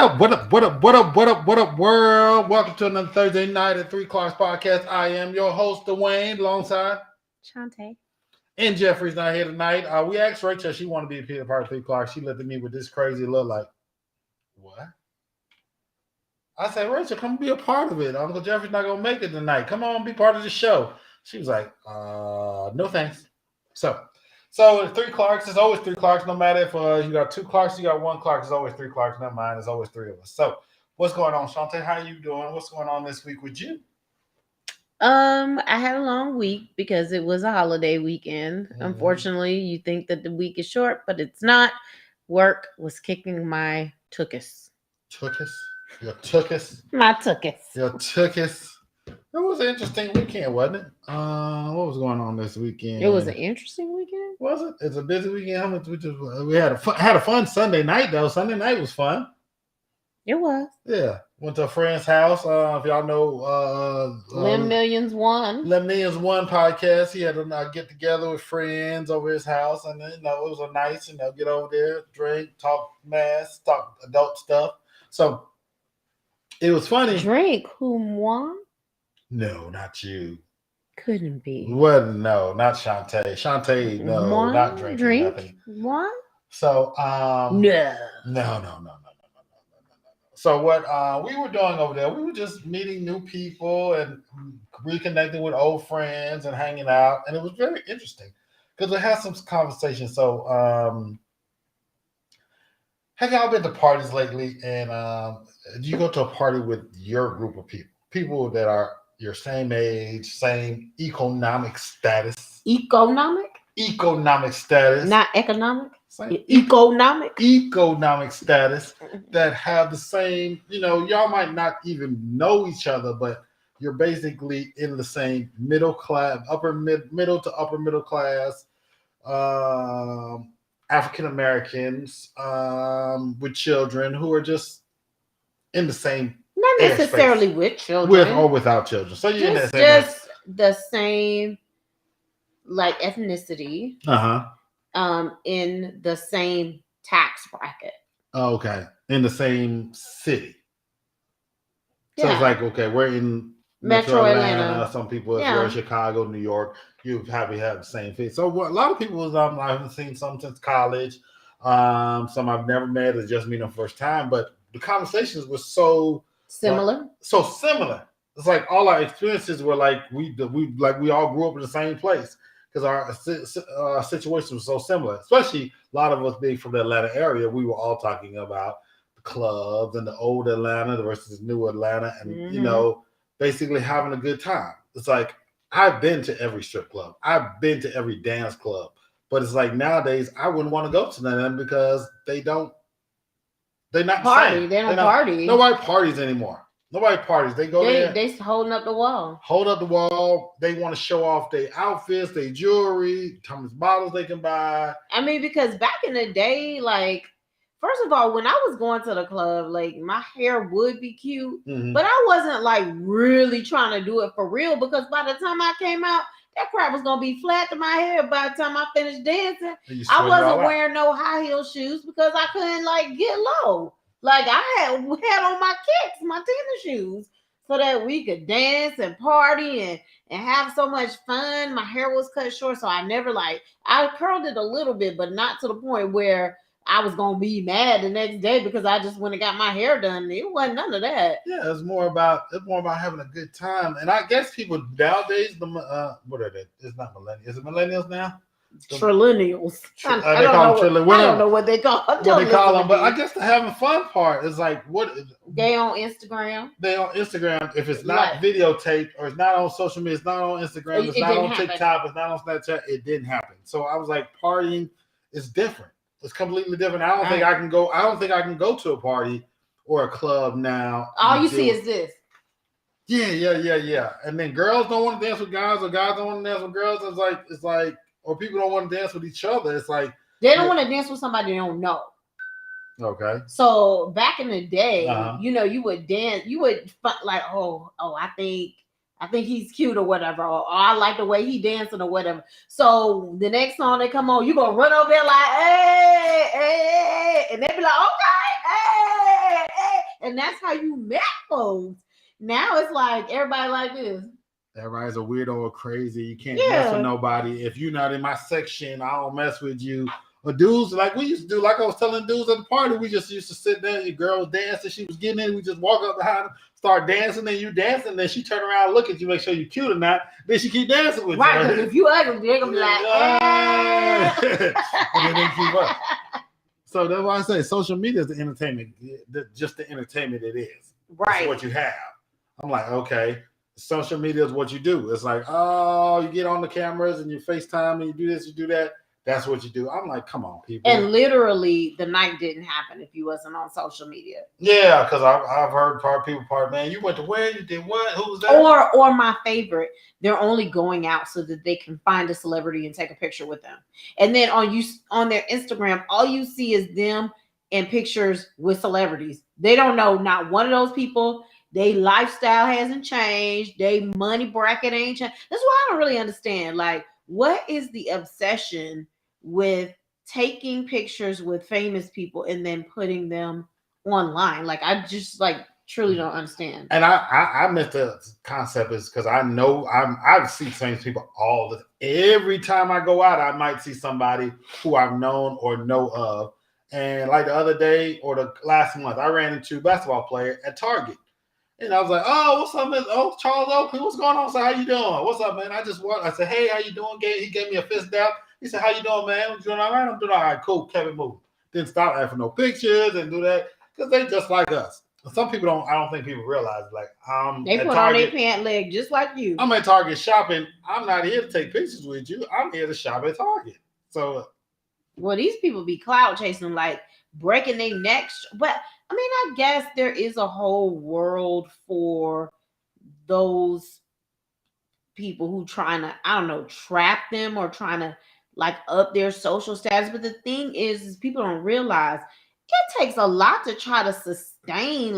What up, world? Welcome to another Thursday night at Clarke Podcast. I am your host, Dwayne, alongside Shantae. and Jeffrey's not here tonight. We asked Rachel she wanted to be a part of Clarke. She looked at me with this crazy look like, what? I said, Rachel, come be a part of it. Uncle Jeffrey's not going to make it tonight. Come on, be part of the show. She was like, no thanks. So three Clarks. It's always three Clarks. No matter if you got two Clarks, you got one Clark. It's always three Clarks. Never mind. There's always three of us. So what's going on, Shantae? How you doing? What's going on this week with you? I had a long week because it was a holiday weekend. Mm-hmm. Unfortunately, you think that the week is short, but it's not. Work was kicking my tuchus. Tuchus? Your tuchus? My tuchus. Your tuchus. It was an interesting weekend, wasn't it? What was going on this weekend? It was an interesting weekend. Was it? It's a busy weekend. We had a fun Sunday night though. Sunday night was fun. It was. Yeah, went to a friend's house. If y'all know, Lim Millions One podcast. He had a get together with friends over his house, and it was a nice, get over there, drink, talk mass, talk adult stuff. So it was funny. Drink whom won? No, not you. Couldn't be. Well, no, not Shantae. Shantae, no, one not drinking drink nothing. One? So No. So what we were doing over there, we were just meeting new people and reconnecting with old friends and hanging out, and it was very interesting because we had some conversations. So have y'all been to parties lately? And do you go to a party with your group of people that are your same age, same economic status? Economic status. Not economic? Same Economic status that have the same, y'all might not even know each other, but you're basically in the same middle class, middle to upper middle class, African Americans with children who are just in the same. Not necessarily with children. With or without children. So you're just the same like ethnicity. In the same tax bracket. Oh, okay. In the same city. So Yeah. it's like, okay, we're in Metro Atlanta. Some people are in Chicago, New York. You probably have the same fit. So a lot of people I haven't seen some since college. Some I've never met. It's just me the first time. But the conversations were so similar. It's like all our experiences were like we all grew up in the same place. Because our situation was so similar, especially a lot of us being from the Atlanta area. We were all talking about the clubs and the old Atlanta versus new Atlanta, and basically having a good time. It's like I've been to every strip club, I've been to every dance club, but it's like nowadays I wouldn't want to go to none of them because they're not party. Same. They don't party. Nobody parties anymore. Nobody parties. They go there. They holding up the wall. Hold up the wall. They want to show off their outfits, their jewelry, how much bottles they can buy. I mean, because back in the day, like, first of all, when I was going to the club, like, my hair would be cute, but I wasn't, like, really trying to do it for real because by the time I came out, that crap was going to be flat to my hair by the time I finished dancing. I wasn't wearing no high heel shoes because I couldn't, like, get low. Like, I had on my kicks, my tennis shoes, so that we could dance and party and have so much fun. My hair was cut short, so I never, I curled it a little bit, but not to the point where I was going to be mad the next day because I just went and got my hair done. It wasn't none of that. Yeah, it's more about having a good time. And I guess people nowadays, what are they? It's not millennials. Is it millennials now? Trillennials. I don't know what they call them. What they call them, but I guess the having fun part is like what they on Instagram. If it's not videotaped or it's not on social media, it's not on Instagram, it's not on TikTok, it's not on Snapchat. It didn't happen. So I was like, partying is different. It's completely different. I don't think I can go to a party or a club now. All you see is this. Yeah. And then girls don't want to dance with guys, or guys don't want to dance with girls. It's like. Or people don't want to dance with each other. It's like they don't want to dance with somebody they don't know. Okay. So back in the day, you would dance. You would like, I I think he's cute or whatever, or I like the way he dancing or whatever. So the next song they come on, you gonna run over there like, hey, hey, and they be like, okay, hey, hey, and that's how you met folks. Now it's like everybody like this. Everybody's a weirdo or crazy. You can't mess with nobody. If you're not in my section, I don't mess with you. But dudes, like we used to do, like I was telling dudes at the party, we just used to sit there, your girl was dancing, she was getting in, we just walk up behind her, start dancing, then you dancing, then she turn around, look at you, make sure you're cute or not, then she keep dancing with you. Right, because if you ugly, they're gonna be like, and then they keep up. So that's why I say social media is the entertainment, just the entertainment it is. Right. It's what you have. I'm like, okay, social media is what you do. It's like, oh, you get on the cameras and you FaceTime and you do this, you do that. That's what you do. I'm like, come on, people. And literally, the night didn't happen if you wasn't on social media. Yeah, because I've heard people, man, you went to where? You did what? Who was that? Or my favorite, they're only going out so that they can find a celebrity and take a picture with them. And then on their Instagram, all you see is them in pictures with celebrities. They don't know not one of those people. Their lifestyle hasn't changed. Their money bracket ain't changed. That's why I don't really understand. Like, what is the obsession with taking pictures with famous people and then putting them online? Like, I just truly don't understand. And I meant the concept is because I know I see famous people every time I go out, I might see somebody who I've known or know of. And like the other day or the last month, I ran into a basketball player at Target. And I was like, oh, what's up, man? Oh, Charles Oakley, what's going on? So how you doing? What's up, man? I said, hey, how you doing? He gave me a fist down. He said, how you doing, man? You doing all right? I'm doing all right. Cool. Kept it moving. Didn't stop asking for no pictures and do that because they just like us. Some people don't. I don't think people realize they put Target, on their pant leg just like you. I'm at Target shopping. I'm not here to take pictures with you. I'm here to shop at Target. So, well, these people be cloud chasing, like breaking their necks. But I mean, I guess there is a whole world for those people who trying to, I don't know, trap them or trying to up their social status. But the thing is people don't realize it takes a lot to try to sustain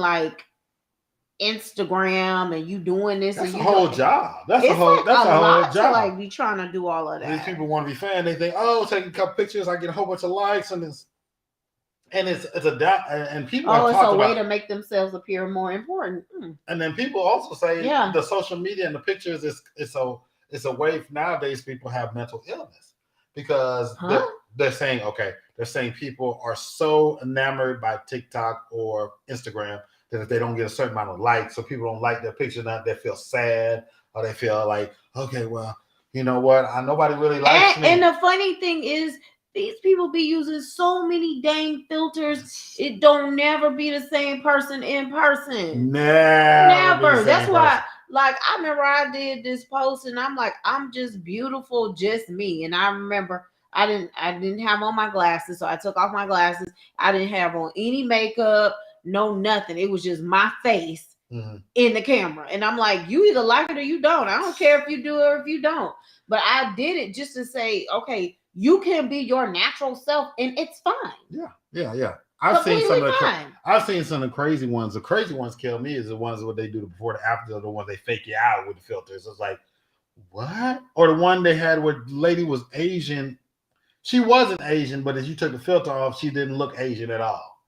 Instagram and you doing this. That's and a whole job. That's a whole job. To be trying to do all of that. These people want to be fan. They think, oh, taking a couple pictures, I get a whole bunch of likes and it's and people. Oh, it's a way to make themselves appear more important. And then people also say, the social media and the pictures it's a way nowadays. People have mental illness because they're saying people are so enamored by TikTok or Instagram that if they don't get a certain amount of likes, so people don't like their picture, now they feel sad or they feel like, okay, well, you know what? Nobody really likes me. And the funny thing is, these people be using so many dang filters. It don't never be the same person in person. Never. That's why, I remember I did this post and I'm like, I'm just beautiful, just me. And I remember I didn't have on my glasses, so I took off my glasses. I didn't have on any makeup, no nothing. It was just my face in the camera. And I'm like, you either like it or you don't. I don't care if you do it or if you don't. But I did it just to say, okay, you can be your natural self and it's fine. Yeah. I've seen some of the crazy ones. The crazy ones kill me is the ones what they do before the after, the ones they fake you out with the filters. It's like, what? Or the one they had where the lady was Asian. She wasn't Asian, but as you took the filter off, she didn't look Asian at all.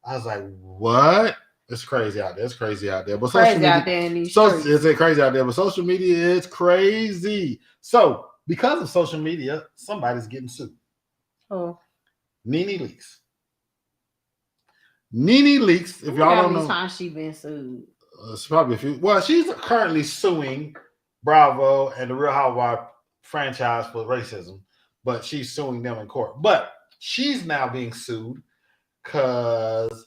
I was like, what? It's crazy out there. But crazy out there. It's crazy out there. But social media is crazy. So because of social media, somebody's getting sued. Oh, Nene Leakes. If y'all don't know, how many times she been sued? It's probably a few. Well, she's currently suing Bravo and the Real Housewives franchise for racism, but she's suing them in court. But she's now being sued because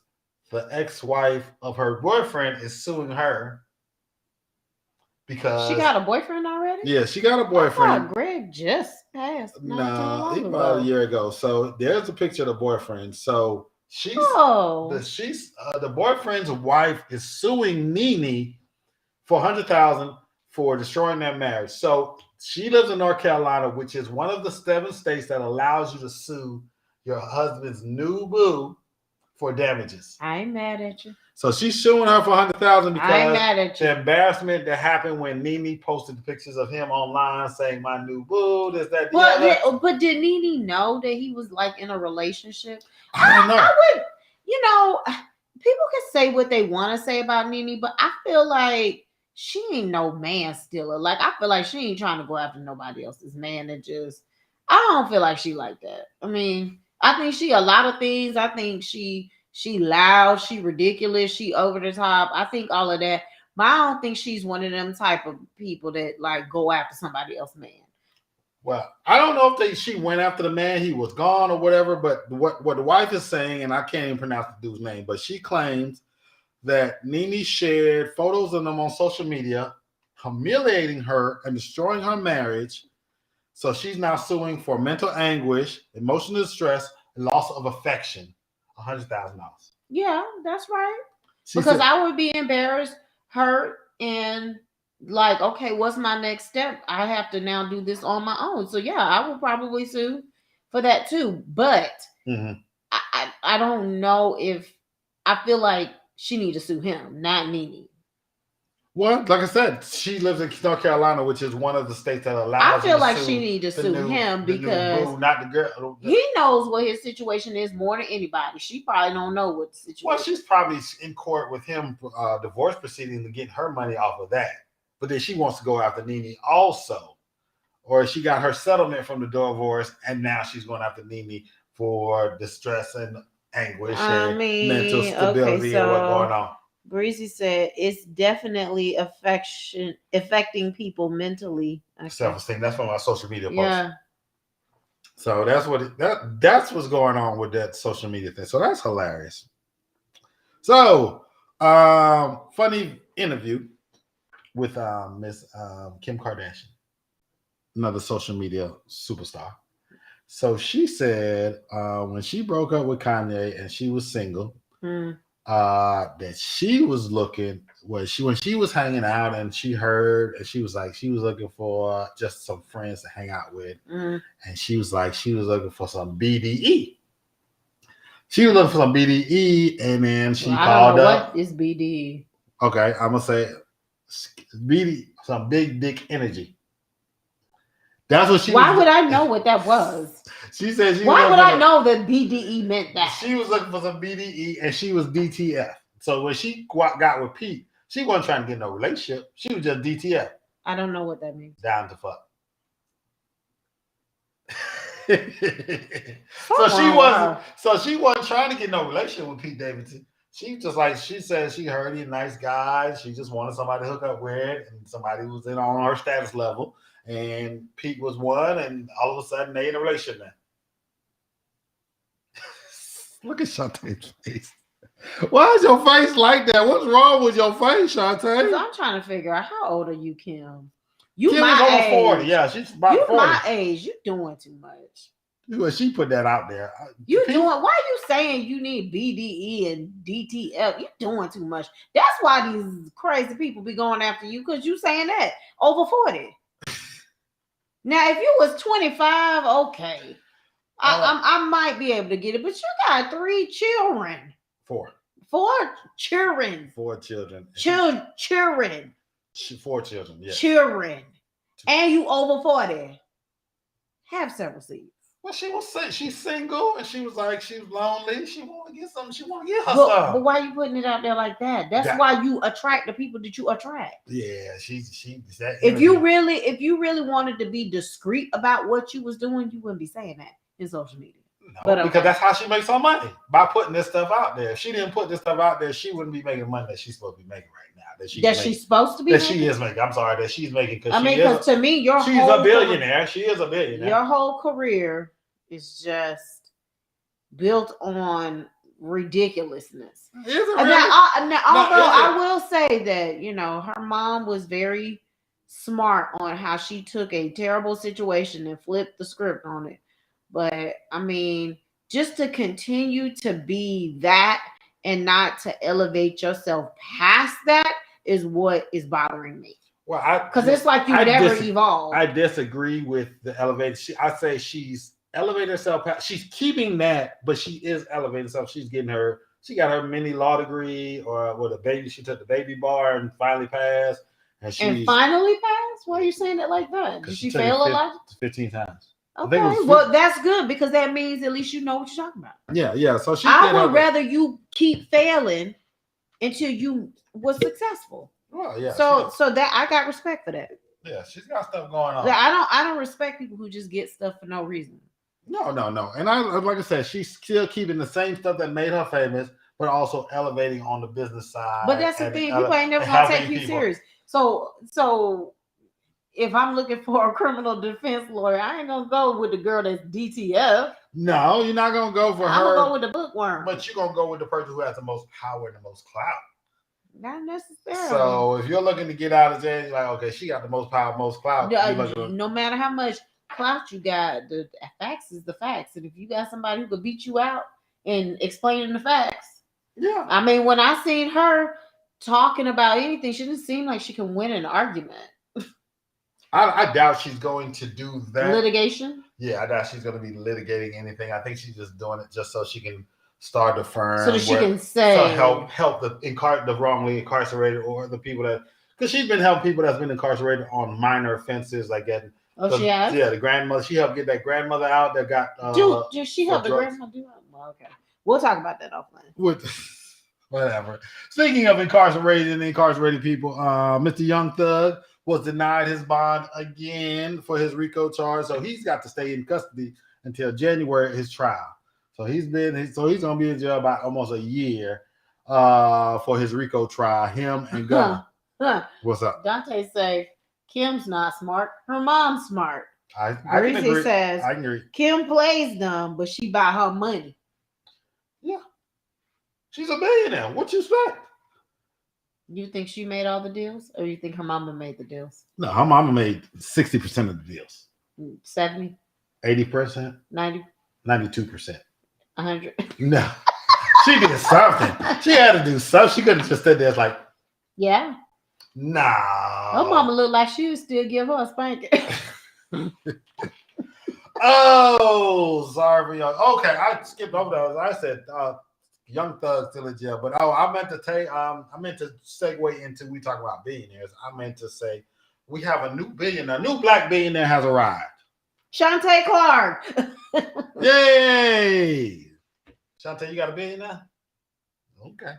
the ex-wife of her boyfriend is suing her because she got a boyfriend already. Yeah, she got a boyfriend. I thought Greg just passed. No, about a year ago. So there's a picture of the boyfriend. So the boyfriend's wife is suing Nene for $100,000 for destroying their marriage. So she lives in North Carolina, which is one of the 7 states that allows you to sue your husband's new boo for damages. I ain't mad at you. So she's suing her for $100,000 I ain't mad because at you. the embarrassment that happened when Nene posted the pictures of him online saying my new boo, this, that, the other. But did Nene know that he was like in a relationship? I don't know. I would, people can say what they want to say about Nene, but I feel like she ain't no man stealer. Like, I feel like she ain't trying to go after nobody else's man and just, I don't feel like she like that. I mean, I think she a lot of things. I think she loud, she ridiculous, she over the top. I think all of that. But I don't think she's one of them type of people that like go after somebody else's man. Well, I don't know if she went after the man, he was gone or whatever, but what the wife is saying, and I can't even pronounce the dude's name, but she claims that Nene shared photos of them on social media, humiliating her and destroying her marriage. So she's now suing for mental anguish, emotional distress, and loss of affection. $100,000. Yeah, that's right. Because I would be embarrassed, hurt, and like, okay, what's my next step? I have to now do this on my own. So yeah, I would probably sue for that too. But I don't know if I feel like she need to sue him, not Nene. Well, like I said, she lives in North Carolina, which is one of the states that allows. I feel like she need to sue him because not the girl. He knows what his situation is more than anybody. She probably don't know what the situation. Well, she's probably in court with him, divorce proceeding to get her money off of that. But then she wants to go after Nene also, or she got her settlement from the divorce, and now she's going after Nene for distress and anguish and mental stability and what's going on. Breezy said it's definitely affecting people mentally. Self-esteem. That's from my social media post. Yeah. So that's that's what's going on with that social media thing. So that's hilarious. So funny interview with Miss Kim Kardashian, another social media superstar. So she said when she broke up with Kanye and she was single, that she was looking when she was hanging out and she heard and she was looking for just some friends to hang out with, and she was looking for some BDE. She was looking for some BDE, and then she called up. What is BDE? Okay, I'm gonna say BDE, some big dick energy. That's what she. Why would I know what that was? She said. Why would I know that BDE meant that? She was looking for some BDE, and she was DTF. So when she got with Pete, she wasn't trying to get no relationship. She was just DTF. I don't know what that means. Down to fuck. So she wasn't trying to get no relationship with Pete Davidson. She just she said she heard he's a nice guy. She just wanted somebody to hook up with, and somebody who was on her status level. And Pete was one, and all of a sudden they in a relationship now. Look at Shantae's face. Why is your face like that? What's wrong with your face, Shantae? I'm trying to figure out how old are you, Kim? Kim is over 40. Yeah, she's about 40. You my age. You doing too much. Well, she put that out there. Why are you saying you need BDE and DTF? You're doing too much. That's why these crazy people be going after you, because you saying that over 40. Now, if you was 25, okay. I might be able to get it, but you got 3 children. 4. 4 children. 4 children. Children. 4 children, yeah. Children. And you over 40. Have several seats. Well, she's single, and she was lonely. She want to get something. She want to get her stuff. But why are you putting it out there like that? That's why you attract the people that you attract. Yeah, If you really wanted to be discreet about what you was doing, you wouldn't be saying that in social media. No, because that's how she makes her money, by putting this stuff out there. If she didn't put this stuff out there, she wouldn't be making money that she's supposed to be making right now. She's supposed to be. That she is making. I'm sorry, that she's making. Because to me, she's a billionaire. She is a billionaire. Your whole career is just built on ridiculousness. Although I will say that her mom was very smart on how she took a terrible situation and flipped the script on it. But I mean, just to continue to be that and not to elevate yourself past that is what is bothering me. Well, because it's like you never evolved. I disagree with the elevation. I say she's elevated herself past. She's keeping that, but she is elevating herself. She's getting her She got her mini law degree, or with a baby. She took the baby bar and finally passed. And finally passed? Why are you saying it like that? Did she fail a lot? 15 times. Okay, well, that's good because that means at least you know what you're talking about. Yeah. So I would rather you keep failing until you was successful. Well, yeah. So that I got respect for that. Yeah, she's got stuff going on. I don't respect people who just get stuff for no reason. No. And I like I said, she's still keeping the same stuff that made her famous, but also elevating on the business side. But that's the thing, people ain't never gonna take you serious. So if I'm looking for a criminal defense lawyer, I ain't gonna go with the girl that's DTF. No, you're not gonna go for her. I'm gonna go with the bookworm. But you're gonna go with the person who has the most power and the most clout. Not necessarily. So if you're looking to get out of jail, you're like, okay, she got the most power, most clout. No matter how much clout you got, the facts is the facts. And if you got somebody who could beat you out and explaining the facts, yeah. I mean, when I seen her talking about anything, she didn't seem like she can win an argument. I doubt she's going to do that. Litigation? Yeah, I doubt she's going to be litigating anything. I think she's just doing it just so she can start a firm. So that she can say. So help the wrongly incarcerated or the people that, because she's been helping people that's been incarcerated on minor offenses like getting. Oh, she has? Yeah, the grandmother. She helped get that grandmother out that got. Did she help the grandmother do it? Well, okay. We'll talk about that offline. Whatever. Speaking of incarcerated people, Mr. Young Thug was denied his bond again for his RICO charge, so he's got to stay in custody until January his trial. So he's gonna be in jail about almost a year for his RICO trial. Him and Gunna. What's up? Dante say Kim's not smart. Her mom's smart. I can agree. Says I can agree. Kim plays dumb, but she buy her money. Yeah, she's a billionaire. What you expect? You think she made all the deals, or you think her mama made the deals? No, her mama made 60% of the deals. 70, 80%, 90, 92%, 100. No, she did something. She had to do something. She couldn't just sit there like, yeah. Nah. Her mama looked like she would still give her a spanking. Oh, sorry for y'all. Okay, I skipped over those. I said Young Thug still in jail, but I meant to segue into we talk about billionaires. I meant to say we have a new black billionaire has arrived. Shantae Clarke. Yay! Shantae, you got a billionaire? Okay.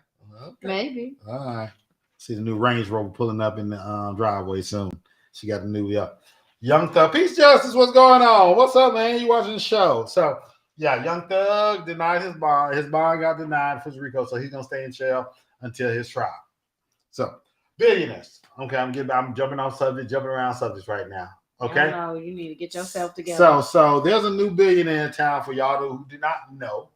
Maybe. All right. See the new Range Rover pulling up in the driveway soon. She got a new Young Thug. Peace Justice, what's going on? What's up, man? You watching the show? So yeah, Young Thug denied his bond. His bond got denied for his RICO, so he's gonna stay in jail until his trial. So billionaires. Okay, I'm jumping around subjects right now. Okay. No, you need to get yourself together. So there's a new billionaire in town for y'all who do not know.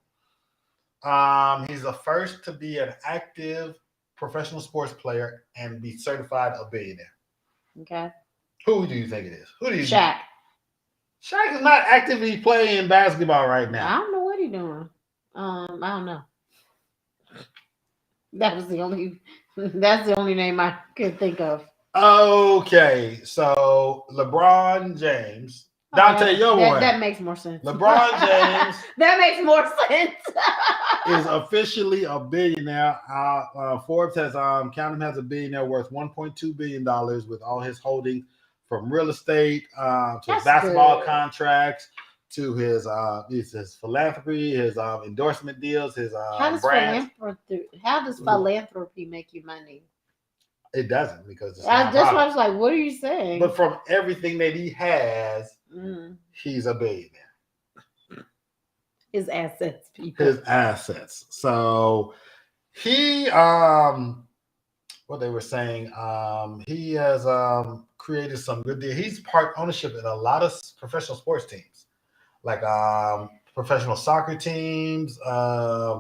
He's the first to be an active professional sports player and be certified a billionaire. Okay. Who do you think it is? Who do you Shaq. Think? Shaq is not actively playing basketball right now. I don't know what he's doing. I don't know. That's the only name I can think of. Okay, so LeBron James. Dante, your one. That makes more sense. LeBron James. That makes more sense. Is officially a billionaire. Forbes has counted him as a billionaire worth $1.2 billion with all his holdings from real estate to his basketball contracts to his philanthropy, his endorsement deals, his brands. How does philanthropy make you money? It doesn't, because that's why I was like, what are you saying? But from everything that he has, he's a billionaire. His assets, people. His assets. So he, what they were saying, he has created some good deals. He's part ownership in a lot of professional sports teams, like professional soccer teams,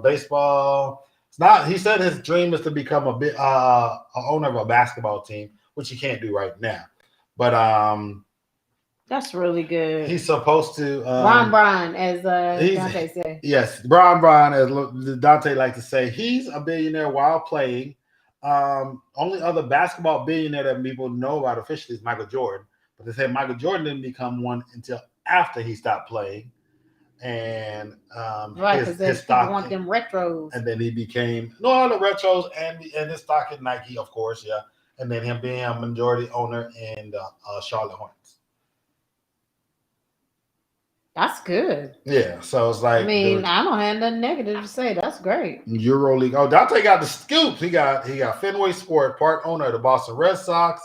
baseball. It's not. He said his dream is to become a owner of a basketball team, which he can't do right now. But that's really good. He's supposed to Brian, as Dante said. Yes, Brian, as Dante likes to say, he's a billionaire while playing. Only other basketball billionaire that people know about officially is Michael Jordan. But they say Michael Jordan didn't become one until after he stopped playing. and Right, because his people stock, want them retros. and then he became no the retros and his stock in Nike, of course, yeah, and then him being a majority owner in the Charlotte Hornets. That's good. Yeah, so it's like I don't have nothing negative to say. That's great. EuroLeague. Oh, Dante got the scoops. He got Fenway Sport, part owner of the Boston Red Sox.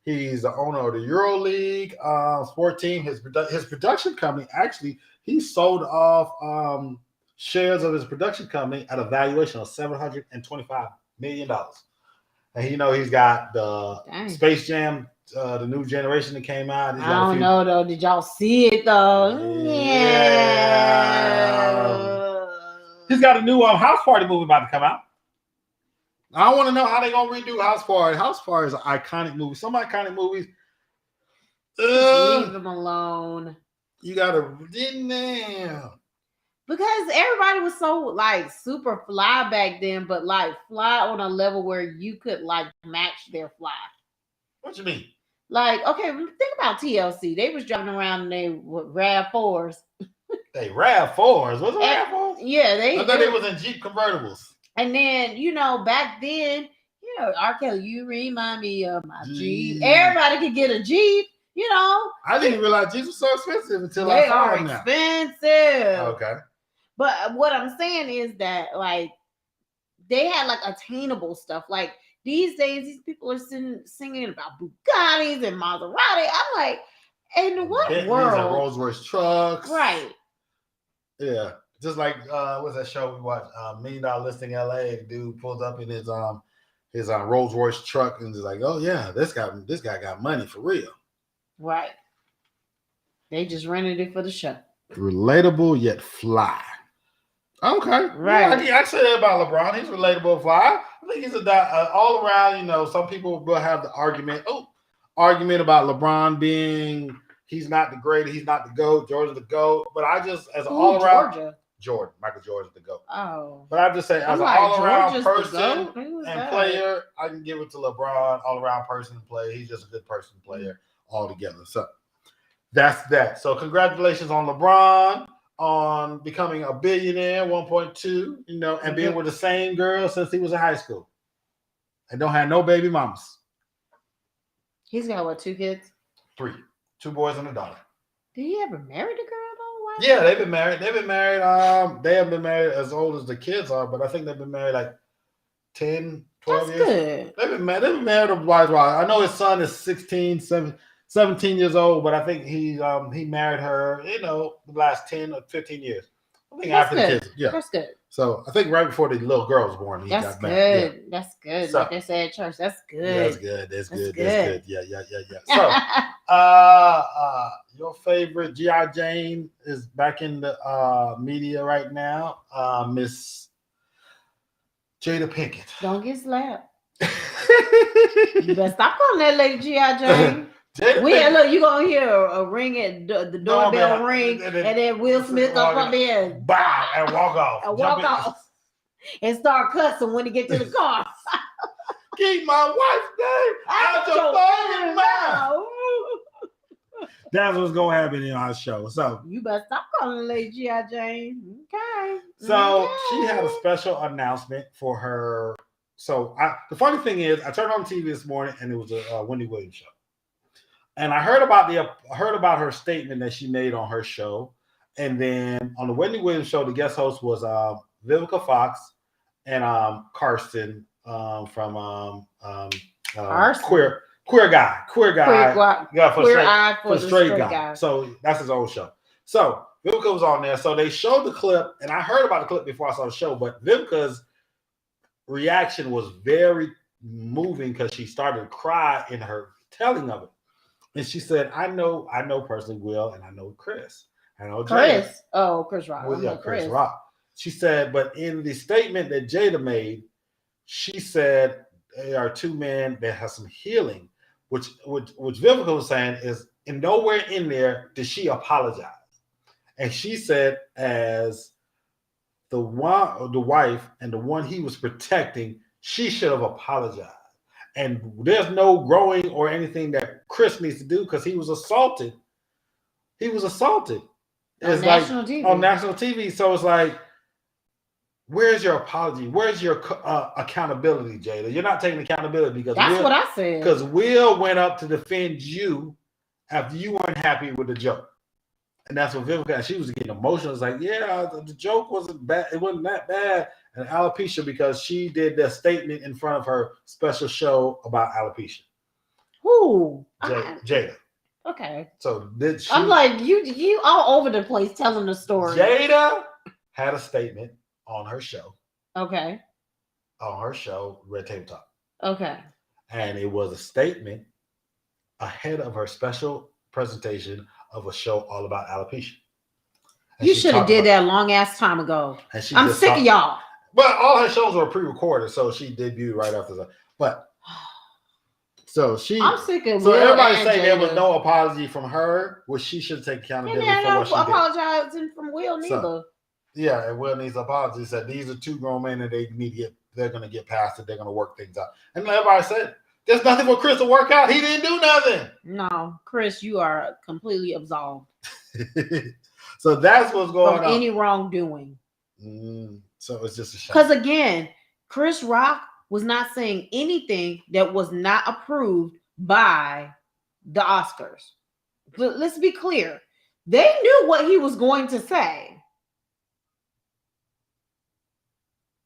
He's the owner of the EuroLeague sport team. His production company, actually, he sold off shares of his production company at a valuation of $725 million. And he's got the Space Jam, the new generation that came out. I don't know though. Did y'all see it though? Yeah. He's got a new House Party movie about to come out. I want to know how they're going to redo House Party. House Party is an iconic movie. Some iconic movies. Just leave them alone. You got to in there. Because everybody was so like super fly back then, but like fly on a level where you could like match their fly. What you mean? Like, okay, think about TLC. They was driving around in their RAV4s. They RAV4s? Was it RAV4s? Yeah, I thought they was in Jeep convertibles. And then, back then, R. Kelly, you remind me of my Jeep. Everybody could get a Jeep, I didn't realize Jeeps were so expensive until I saw them now. They are expensive. Okay. But what I'm saying is that, like, they had, like, attainable stuff. Like, these days, these people are singing about Bugattis and Maserati. I'm like, in what world? And Rolls Royce trucks. Right. Yeah. Just like what's that show we watched? $1 Million Listing LA. The dude pulls up in his Rolls Royce truck and is like, oh yeah, this guy got money for real. Right. They just rented it for the show. Relatable yet fly. Okay. Right. Yeah, I say that about LeBron. He's relatable, fly. I think he's all around. Some people will have the argument about LeBron being he's not the greatest, he's not the GOAT, Jordan's the GOAT. But I just as an all around Michael Jordan's the GOAT. Oh. But I just say as an all around person and player, I can give it to LeBron, all around person and player. He's just a good person player altogether. So that's that. So congratulations on LeBron on becoming a billionaire, 1.2, and being with the same girl since he was in high school. And don't have no baby mamas. He's got what, 2 kids? 3. 2 boys and a daughter. Did he ever marry the girl though? Why? Yeah, they've been married. They haven't been married as old as the kids are, but I think they've been married like 10, 12 years. Good. They've been married a while. I know his son is 17 years old, but I think he married her, the last 10 or 15 years. I think after the kids. Yeah. That's good. So I think right before the little girl was born, he got married. Yeah. That's good. So, like they say at church, that's good. That's good. Yeah. So your favorite G.I. Jane is back in the media right now. Miss Jada Pinkett. Don't get slapped. You better stop calling that lady G.I. Jane. Look, you gonna hear a ring at the doorbell ring, and then Will Smith come up there and bow and walk off, and start cussing when he get to the car. Keep my wife's name out your fucking mouth. That's what's gonna happen in our show. So you better stop calling the lady G.I. Jane. Okay. So she had a special announcement for her. So the funny thing is, I turned on TV this morning and it was a Wendy Williams show. And I heard about her statement that she made on her show. And then on the Wendy Williams show, the guest host was Vivica Fox and Karsten from Queer Guy for Straight Guy. So that's his old show. So Vivica was on there. So they showed the clip, and I heard about the clip before I saw the show, but Vivica's reaction was very moving because she started to cry in her telling of it. And she said, I know personally Will, and I know Chris. I know Jada. Chris. Oh, Chris Rock. Well, yeah, Chris Rock. She said, but in the statement that Jada made, she said they are 2 men that have some healing, which Vivica was saying is in nowhere in there did she apologize. And she said, as the wife and the one he was protecting, she should have apologized. And there's no growing or anything that Chris needs to do because he was assaulted. He was assaulted. It's on national TV. On national TV. So it's like, where's your apology? Where's your accountability, Jada? You're not taking accountability because that's what I said. Because Will went up to defend you after you weren't happy with the joke. And that's what Vivica, she was getting emotional. It's like, yeah, the joke wasn't bad. It wasn't that bad. And alopecia, because she did the statement in front of her special show about alopecia. Who? Jada. Okay. So did she? I'm like, you all over the place telling the story. Jada had a statement on her show. Okay. On her show, Red Table Talk. Okay. And it was a statement ahead of her special presentation of a show all about alopecia. And you should have did that a long ass time ago. I'm sick of y'all. But all her shows were pre-recorded, so she debuted right after that. But so I'm sick of. So everybody saying there was no apology from her, which she should take accountability for what she did. Apologizing from Will neither. So, yeah, and Will needs apologies. Said these are two grown men and they're going to get past it. They're going to work things out. And everybody said there's nothing for Chris to work out. He didn't do nothing. No, Chris, you are completely absolved. So that's what's going on. From any wrongdoing. So it's just a shame. Because again, Chris Rock was not saying anything that was not approved by the Oscars. But let's be clear. They knew what he was going to say.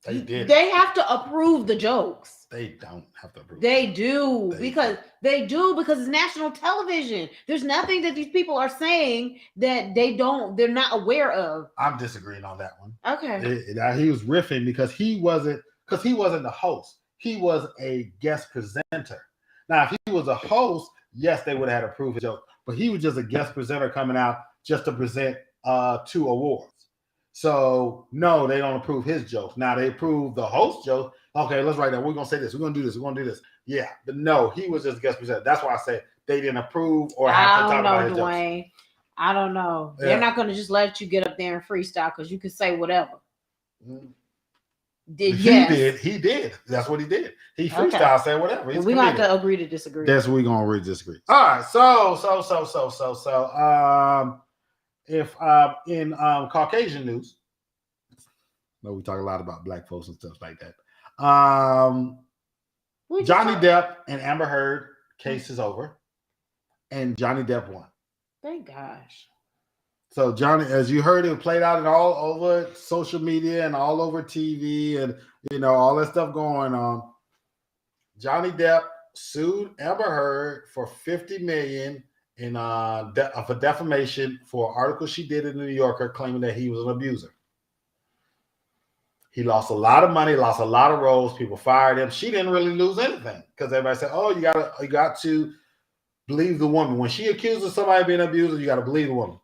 They did. They have to approve the jokes. They don't have to approve. They do because it's national television. There's nothing that these people are saying that they're not aware of. I'm disagreeing on that one. Okay. He was riffing because he wasn't the host. He was a guest presenter. Now, if he was a host, yes, they would have had approved his joke. But he was just a guest presenter coming out just to present 2 awards. So no, they don't approve his jokes. Now they approve the host joke. Okay, let's write that. We're gonna say this. We're gonna do this. We're gonna do this. Yeah, but no, he was just a guest presenter. That's why I said they didn't approve or have to talk about his Dwayne. jokes. I don't know. Yeah. They're not gonna just let you get up there and freestyle because you can say whatever. He did. That's what he did. He freestyle, said whatever. We're gonna have to agree to disagree. That's what we're gonna agree to disagree. All right. So. If in Caucasian news, we talk a lot about black folks and stuff like that. Johnny Depp and Amber Heard case is over, and Johnny Depp won. Thank gosh. So Johnny, as you heard, it played out all over social media and all over TV, and all that stuff going on. Johnny Depp sued Amber Heard for $50 million. For defamation for an article she did in the New Yorker claiming that he was an abuser. He lost a lot of money, lost a lot of roles. People fired him. She didn't really lose anything because everybody said, "Oh, you got to believe the woman." When she accuses somebody of being an abuser, you got to believe the woman.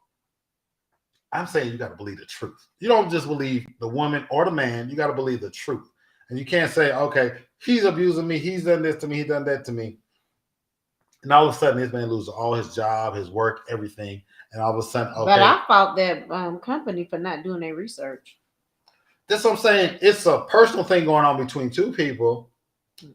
I'm saying you got to believe the truth. You don't just believe the woman or the man. You got to believe the truth, and you can't say, "Okay, he's abusing me. He's done this to me. He's done that to me." And all of a sudden, this man loses all his job, his work, everything. And all of a sudden, okay. But I fought that company for not doing their research. That's what I'm saying. It's a personal thing going on between two people.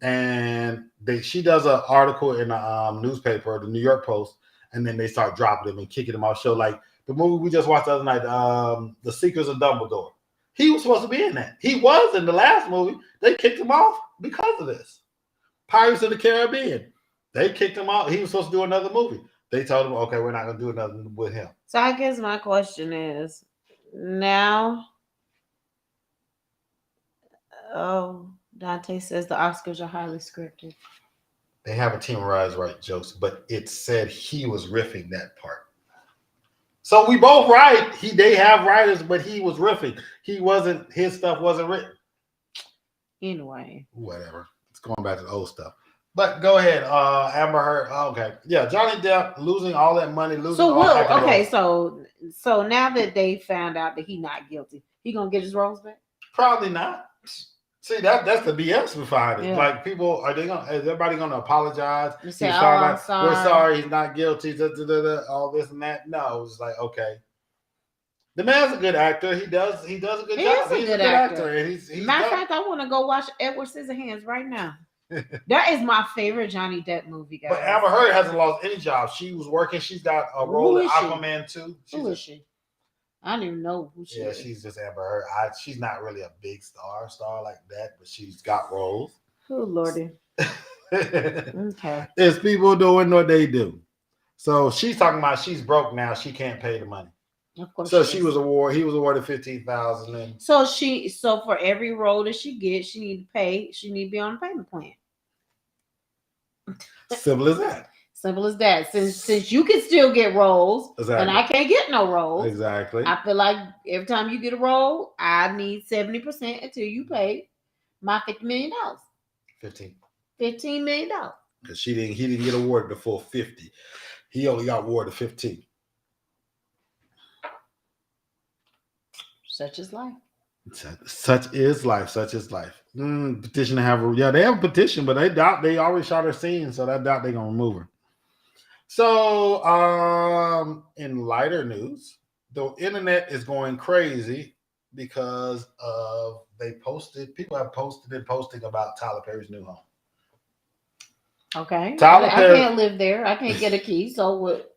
And she does an article in a newspaper, the New York Post, and then they start dropping him and kicking him off show. Like the movie we just watched the other night, The Secrets of Dumbledore. He was supposed to be in that. He was in the last movie. They kicked him off because of this. Pirates of the Caribbean. They kicked him out. He was supposed to do another movie. They told him, okay, we're not going to do another with him. So I guess my question is, now, Dante says the Oscars are highly scripted. They have a team of writers write jokes, but it said he was riffing that part. So we both right. They have writers, but he was riffing. His stuff wasn't written. Anyway. Whatever. It's going back to the old stuff. But go ahead, Amber Heard. Okay, yeah, Johnny Depp losing all that money, So now that they found out that he's not guilty, he gonna get his roles back? Probably not. See, that's the BS behind it. Yeah. Like people, is everybody gonna apologize? Say, I'm sorry. We're sorry, he's not guilty. All this and that. No, it's like okay. The man's a good actor. He does a good job. He's a good actor. And matter of fact, I want to go watch Edward Scissorhands right now. That is my favorite Johnny Depp movie, guys. But Amber Heard hasn't lost any job. She was working. She's got a role in Aquaman 2. Who is she? I don't even know who she Yeah, is. she's just Amber Heard. She's not really a big star like that, but she's got roles. Oh Lordy. Okay. It's people doing what they do. So she's talking about she's broke now. She can't pay the money. Of course. So she he was is. awarded 15,000 and So for every role that she gets, she need to pay. She need to be on a payment plan. simple as that. Simple as that. Since you can still get roles, Exactly. and I can't get no roles. Exactly. I feel like every time you get a role, I need 70% until you pay my $50 million. 15. $15 million. Because he didn't get awarded the full 50. He only got awarded 15. Such is life. Such is life. Such is life. Petition to have they have a petition, but they already shot her scene, so I doubt they're gonna remove her. So, in lighter news, the internet is going crazy because of people have posting about Tyler Perry's new home. Okay. Tyler Perry, I can't live there. I can't get a key. So what?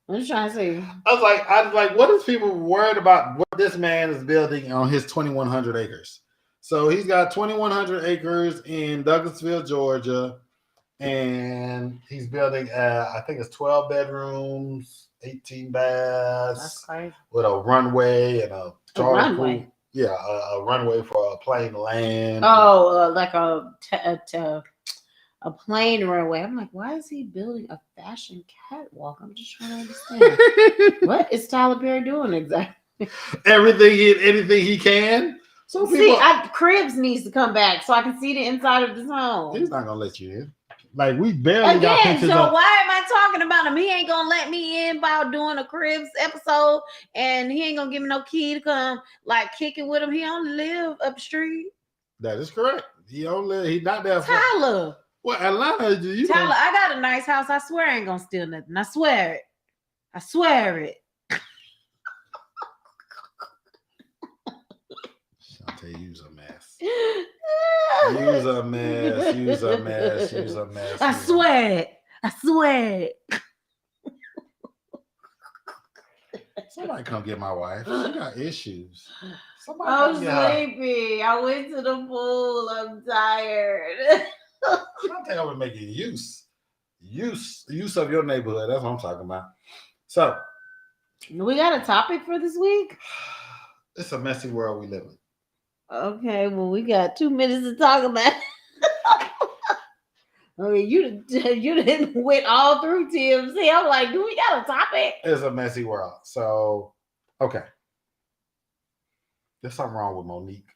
I'm just trying to say. I was like, what is people worried about what this man is building on his 2,100 acres? So he's got 2,100 acres in Douglasville, Georgia. And he's building, I think it's 12 bedrooms, 18 baths, with a runway and a runway. Pool. Yeah, a runway for a plane to land. Oh, like a plane runway. I'm like, why is he building a fashion catwalk? I'm just trying to understand. What is Tyler Perry doing exactly? Anything he can. So Cribs needs to come back so I can see the inside of this home. He's not gonna let you in. Like we barely got pictures. So why am I talking about him? He ain't gonna let me in by doing a Cribs episode, and he ain't gonna give me no key to come like kick it with him. He don't live up the street. That is correct. He don't live. He's not there. Tyler. What Atlanta? Tyler, I got a nice house. I swear I ain't gonna steal nothing. I swear it. I swear it. Shantae, you's a mess. You's a mess. You's a mess. You's a mess. I swear it. I swear it. Somebody come get my wife. She got issues. I'm sleepy. I went to the pool. I'm tired. I think I would make use of your neighborhood. That's what I'm talking about. So, we got a topic for this week. It's a messy world we live in. Okay, well, we got 2 minutes to talk about. I mean, you didn't went all through TMC. I'm like, do we got a topic? It's a messy world. So, okay. There's something wrong with Monique.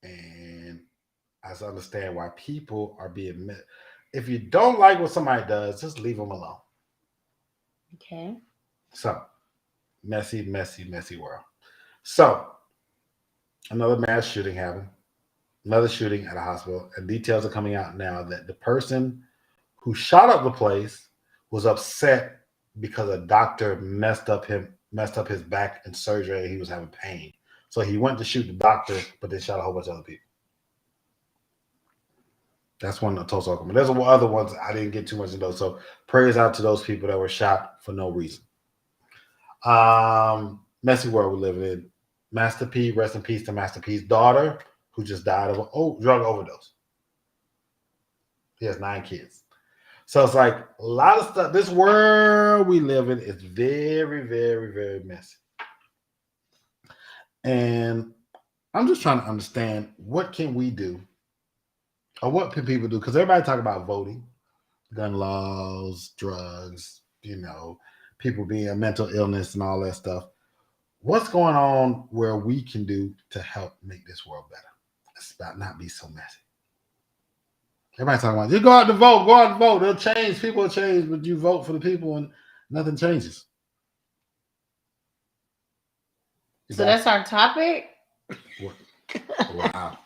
And I understand why people are being met. If you don't like what somebody does, just leave them alone. Okay. So, messy world. So, another mass shooting happened. Another shooting at a hospital. And details are coming out now that the person who shot up the place was upset because a doctor messed up his back in surgery and he was having pain. So he went to shoot the doctor, but then shot a whole bunch of other people. That's one of the Tulsa, Oklahoma. There's other ones I didn't get too much into those. So prayers out to those people that were shot for no reason. Messy world we live in. Master P, rest in peace to Master P's daughter, who just died of a drug overdose. He has 9 kids. So it's like a lot of stuff. This world we live in is very, very, very messy. And I'm just trying to understand, what can we do? Or what can people do? Because everybody talk about voting, gun laws, drugs, people being a mental illness and all that stuff. What's going on where we can do to help make this world better? It's about not be so messy. Everybody talking about, you go out to vote. They'll change. People will change, but you vote for the people and nothing changes. So that's our topic? Wow.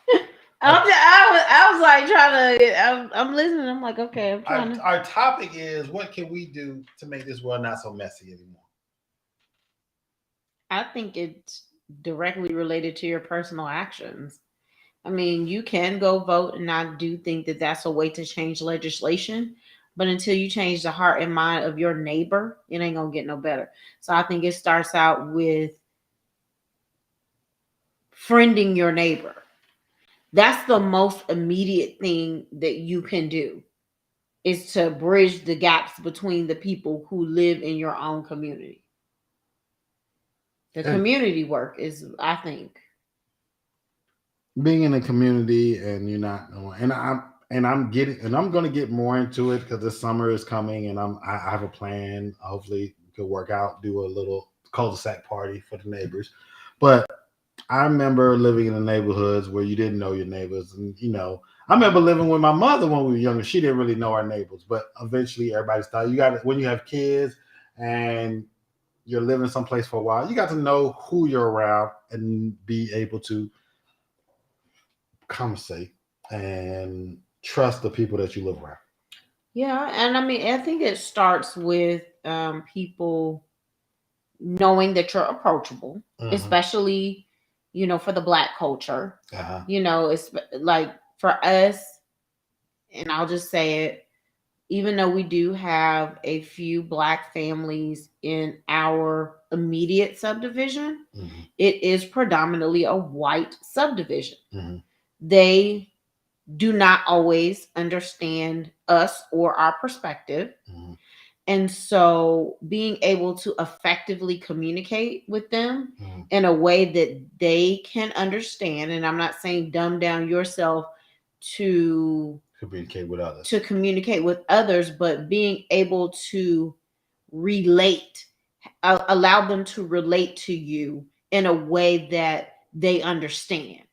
I was like trying to, I'm listening. I'm like, okay. Our topic is, what can we do to make this world not so messy anymore? I think it's directly related to your personal actions. I mean, you can go vote, and I do think that that's a way to change legislation. But until you change the heart and mind of your neighbor, it ain't gonna get no better. So I think it starts out with friending your neighbor. That's the most immediate thing that you can do, is to bridge the gaps between the people who live in your own community. The And community work is, I think. being in a community and you're not, I'm going to get more into it because the summer is coming and I have a plan. Hopefully it could work out, do a little cul-de-sac party for the neighbors. But I remember living in the neighborhoods where you didn't know your neighbors. And, I remember living with my mother when we were younger. She didn't really know our neighbors, but eventually everybody started. You got to, when you have kids and you're living someplace for a while, you got to know who you're around and be able to conversate and trust the people that you live around. Yeah, and I mean, I think it starts with people knowing that you're approachable, especially, for the Black culture. It's like for us, and I'll just say it, even though we do have a few Black families in our immediate subdivision, it is predominantly a white subdivision. They do not always understand us or our perspective. And so being able to effectively communicate with them in a way that they can understand, and I'm not saying dumb down yourself to communicate with others, but being able to relate, allow them to relate to you in a way that they understand.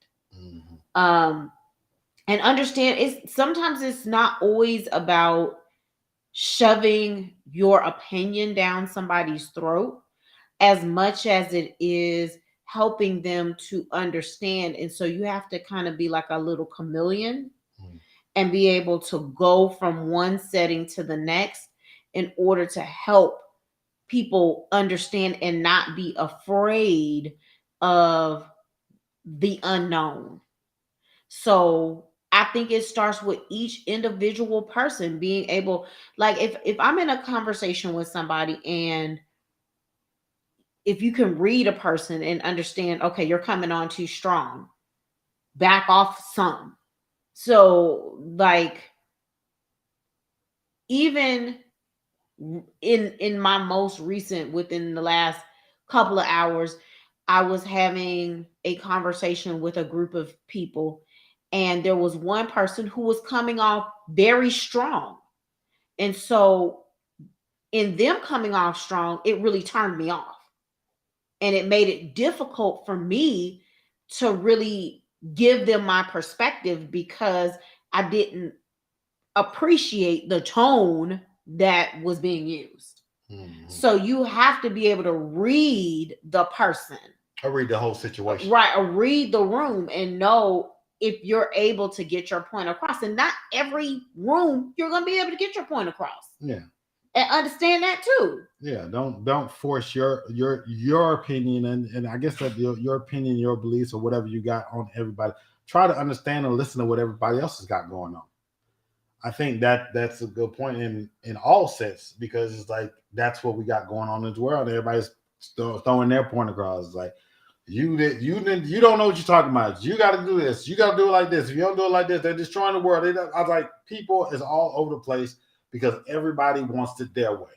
And understand, sometimes it's not always about shoving your opinion down somebody's throat as much as it is helping them to understand. And so you have to kind of be like a little chameleon and be able to go from one setting to the next in order to help people understand and not be afraid of the unknown. So I think it starts with each individual person being able, like if I'm in a conversation with somebody, and if you can read a person and understand, okay, you're coming on too strong, back off some. So like, even in my most recent, within the last couple of hours, I was having a conversation with a group of people, and there was one person who was coming off very strong. And so in them coming off strong, it really turned me off. And it made it difficult for me to really give them my perspective because I didn't appreciate the tone that was being used. So you have to be able to read the person. Or read the whole situation. Right. Or read the room and know if you're able to get your point across. And not every room you're going to be able to get your point across. Yeah. And understand that too. Yeah. Don't force your opinion and I guess that your opinion, your beliefs, or whatever you got on everybody. Try to understand and listen to what everybody else has got going on. I think that's a good point in all sense, because it's like that's what we got going on in the world. Everybody's throwing their point across. It's like you don't know what you're talking about. You got to do this. You got to do it like this. If you don't do it like this, they're destroying the world. I was like, people is all over the place because everybody wants it their way,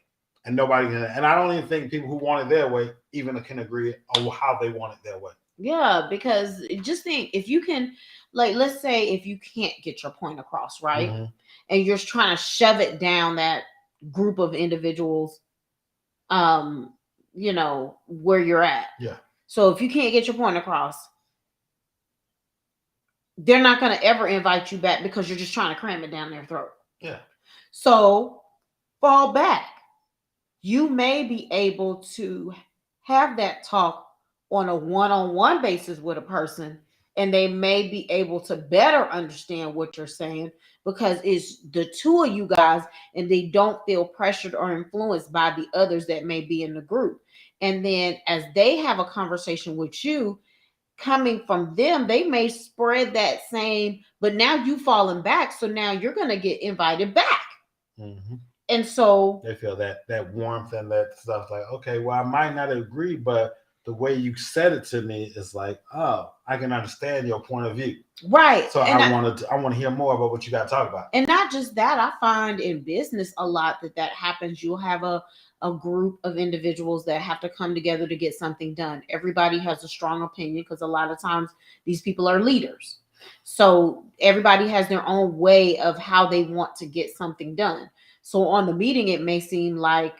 and nobody can. And I don't even think people who want it their way even can agree on how they want it their way. Yeah, because just think, if you can, like, let's say if you can't get your point across, right? And you're trying to shove it down that group of individuals, where you're at. Yeah. So if you can't get your point across, they're not going to ever invite you back because you're just trying to cram it down their throat. Yeah. So fall back. You may be able to have that talk on a one-on-one basis with a person, and they may be able to better understand what you're saying because it's the two of you guys, and they don't feel pressured or influenced by the others that may be in the group. And then as they have a conversation with you, coming from them, they may spread that same, but now you falling back. So now you're going to get invited back. Mm-hmm. And so they feel that warmth and that stuff. Like, okay, well, I might not agree, but the way you said it to me is like, oh, I can understand your point of view. Right. So I want to hear more about what you got to talk about. And not just that, I find in business a lot that happens. You'll have a group of individuals that have to come together to get something done. Everybody has a strong opinion because a lot of times these people are leaders. So everybody has their own way of how they want to get something done. So on the meeting, it may seem like,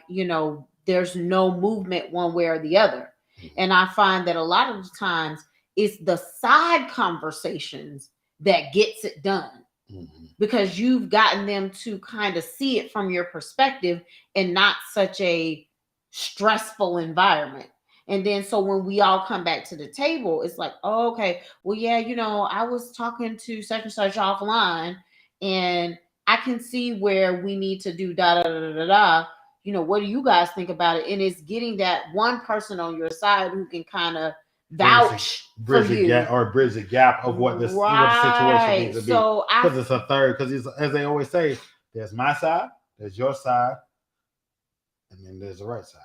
there's no movement one way or the other. And I find that a lot of the times it's the side conversations that gets it done. Mm-hmm. Because you've gotten them to kind of see it from your perspective and not such a stressful environment. And then so when we all come back to the table, it's like, oh, okay, well, yeah, I was talking to such and such offline, and I can see where we need to do da da da da da. What do you guys think about it? And it's getting that one person on your side who can kind of vouch bridge the gap of what this what the situation needs to be. Because it's a third. Because as they always say, there's my side, there's your side, and then there's the right side.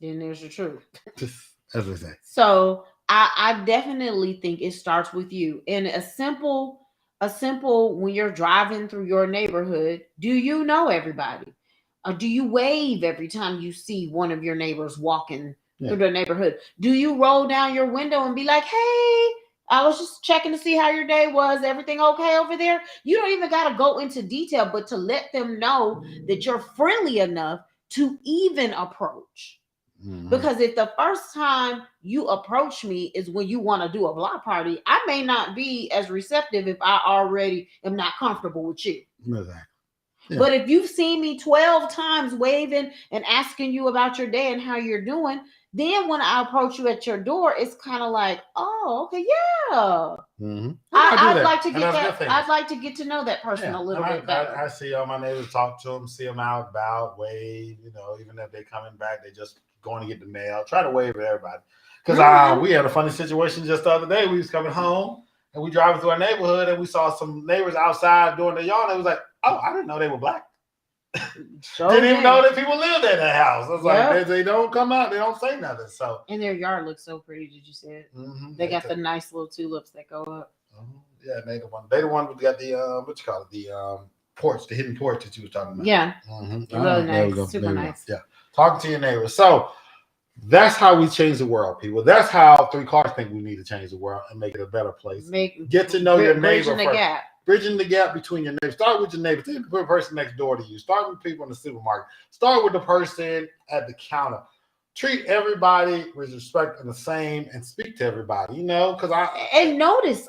Then there's the truth. As we say. So I definitely think it starts with you. And a simple when you're driving through your neighborhood, do you know everybody? Or do you wave every time you see one of your neighbors walking through the neighborhood? Do you roll down your window and be like, hey, I was just checking to see how your day was. Everything okay over there? You don't even got to go into detail, but to let them know that you're friendly enough to even approach. Mm-hmm. Because if the first time you approach me is when you want to do a block party, I may not be as receptive if I already am not comfortable with you. Exactly. Yeah. But if you've seen me 12 times waving and asking you about your day and how you're doing, then when I approach you at your door, it's kind of like, oh, okay, yeah. Mm-hmm. I'd like to get that. I'd like to get to know that person a little bit better. I see all my neighbors, talk to them, see them out about, wave. Even if they're coming back, they just going to get the mail. Try to wave at everybody. Because we had a funny situation just the other day. We was coming home and we driving through our neighborhood and we saw some neighbors outside doing their yard. And it was like, oh, I didn't know they were black. Didn't even know that people lived in that house. I was like, they don't come out, they don't say nothing. So, and their yard looks so pretty. Did you see it? Mm-hmm. They got the nice little tulips that go up. Yeah, they the one. They the one who got the what you call it, the porch, the hidden porch that you were talking about. Yeah, really nice, super nice. Yeah, talking to your neighbors. So that's how we change the world, people. That's how Three Clarks think we need to change the world and make it a better place. Get to know your neighbor first. Bridging the gap between your neighbors. Start with your neighbors. Think of the person next door to you. Start with people in the supermarket. Start with the person at the counter. Treat everybody with respect and the same, and speak to everybody. Because and notice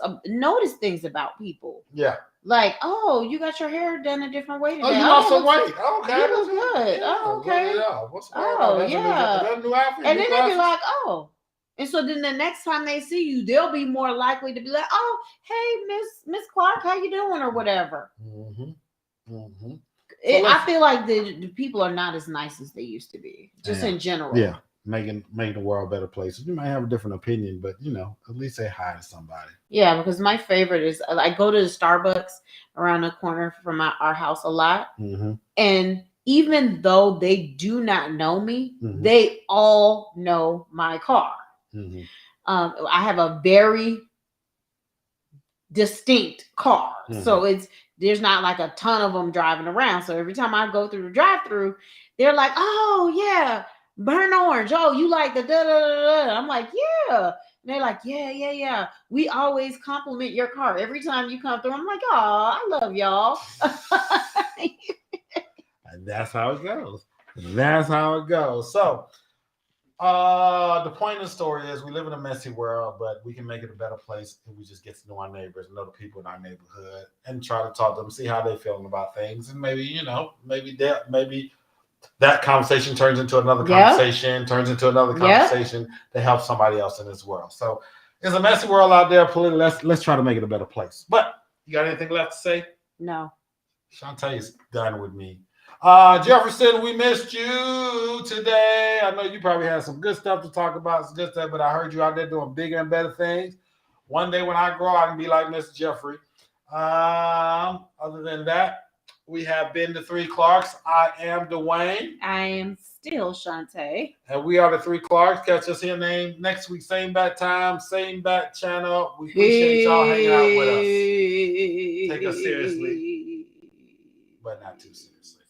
things about people. Yeah. Like, oh, you got your hair done a different way today. Oh, you lost some weight. Okay. You look good. Yeah. Oh, okay. What's going on? That's yeah. A new outfit, and then they be like, oh. And so then the next time they see you, they'll be more likely to be like, oh, hey, Miss Clarke, how you doing or whatever. Mm-hmm. Mm-hmm. I feel like the people are not as nice as they used to be, just in general. Yeah, making the world a better place. You might have a different opinion, but, at least say hi to somebody. Yeah, because my favorite is I go to the Starbucks around the corner from our house a lot. Mm-hmm. And even though they do not know me, mm-hmm. they all know my car. Mm-hmm. I have a very distinct car. Mm-hmm. So there's not like a ton of them driving around. So every time I go through the drive-through, they're like, oh, yeah, burnt orange. Oh, you like the da-da-da-da. I'm like, yeah. And they're like, yeah. We always compliment your car. Every time you come through, I'm like, oh, I love y'all. And that's how it goes. So, the point of the story is we live in a messy world, but we can make it a better place if we just get to know our neighbors, know the people in our neighborhood, and try to talk to them, see how they're feeling about things. And maybe that conversation turns into another conversation, to help somebody else in this world. So it's a messy world out there. Let's try to make it a better place. But you got anything left to say? No. Shantae's done with me. Jefferson, we missed you today. I know you probably had some good stuff to talk about, but I heard you out there doing bigger and better things. One day when I grow, I can be like Mr. Jeffrey. Other than that, We have been the Three Clarks. I am Dwayne. I am still Shantae. And we are the Three Clarks. Catch us here next week, same bat time, same bat channel. We appreciate y'all hanging out with us. Take us seriously, but not too seriously.